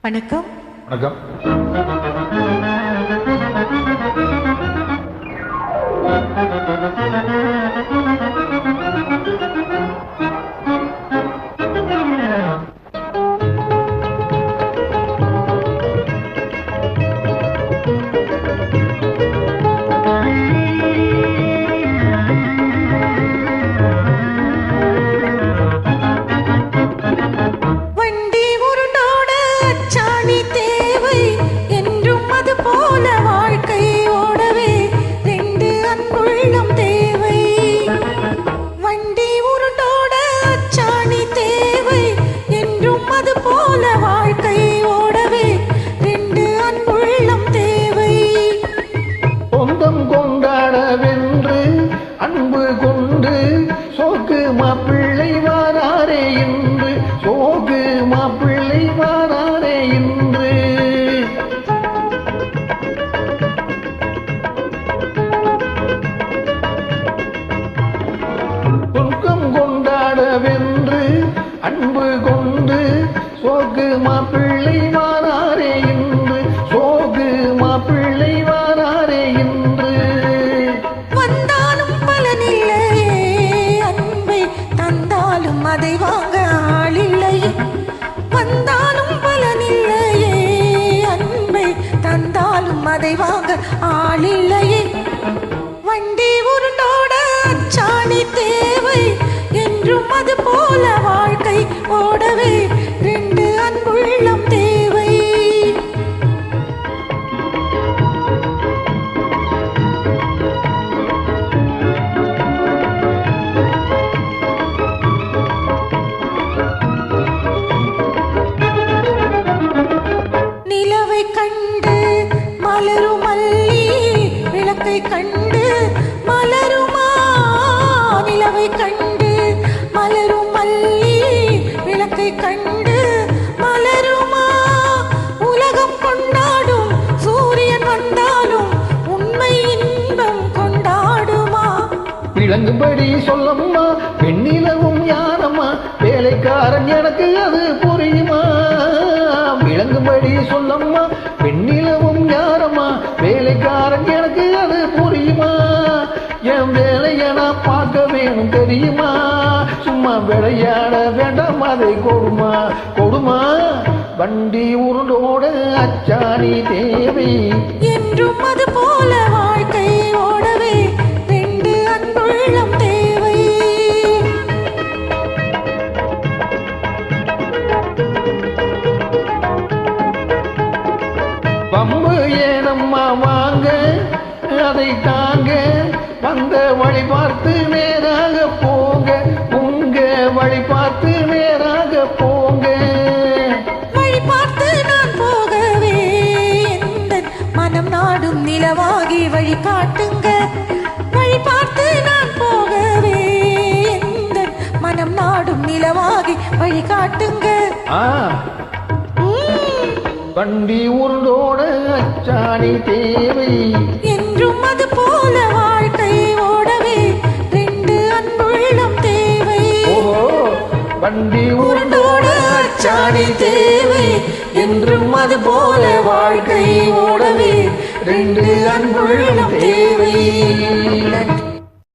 வணக்கம். வணக்கம். கொண்டாடவென்று அன்பு கொண்டு சோக்கு மாப்பிள்ளை வாராரே என்று, சோக்கு மாப்பிள்ளை வாராரே என்று. சொர்க்கம் கொண்டாடவென்று அன்பு கொண்டு சோக்கு மாப்பிள்ளை வாராரே என்று, சோக்கு மாப்பிள்ளை வாராரே என்று. அதை வாங்க ஆளில்லையே, வந்தாலும் பலனில்லையே, அன்பை தந்தாலும் அதை வாங்க ஆளில்லையே. வண்டி உருண்டோட அச்சாணி தேவை என்றும், அது போல வாழ்க்கை ஓடவே ரெண்டு அன்புள்ளம் தேவை. கண்டு மலருமா நிலவை கண்டு மலரும் மல்லி விளக்கை கண்டு மலருமா. உலகம் கொண்டாடும் சூரியன் வந்தாலும் உண்மை இன்பம் கொண்டாடுமா. விளங்கும்படி சொல்லம்மா பெண்ணிலவும் யாரம்மா, வேலைக்காரன் எனக்கு அது புரியுமா. விளங்கும்படி சொல்லம்மா பெண்ணிலவும் யாரம்மா, வேலைக்காரன் எனக்கு அது புரியுமா. என் வேலையை நான் பார்க்க வேணும் தெரியுமா. சும்மா விளையாட வேண்டாம் அதை கொடுமா கொடுமா. வண்டி உருண்டோட அச்சாணி தேவை என்றும், அது போல வாழ்க்கை ஓடவே ரெண்டு அன்புள்ளம் தேவை. பம்பு ஏனம்மா வாங்க அதை தாங்க, வந்த வழி பார்த்து நேராக போங்க, உங்க வழி பார்த்து நேராக போங்க. வழி பார்த்து நான் போகவே எந்த மனம் நாடும் நிலவாகி வழி காட்டுங்க. வழி பார்த்து நான் போகவே எந்த மனம் நாடும் நிலவாகி வழி காட்டுங்க. வண்டி உருண்டோட அச்சாணி தேவை என்றும், அது போல வாழ்க்கை ஓடவே ரெண்டு அன்புள்ளம் தேவை. வண்டி உருண்டோட அச்சாணி தேவை என்றும், அது போல வாழ்க்கை ஓடவே ரெண்டு அன்புள்ளம் தேவை.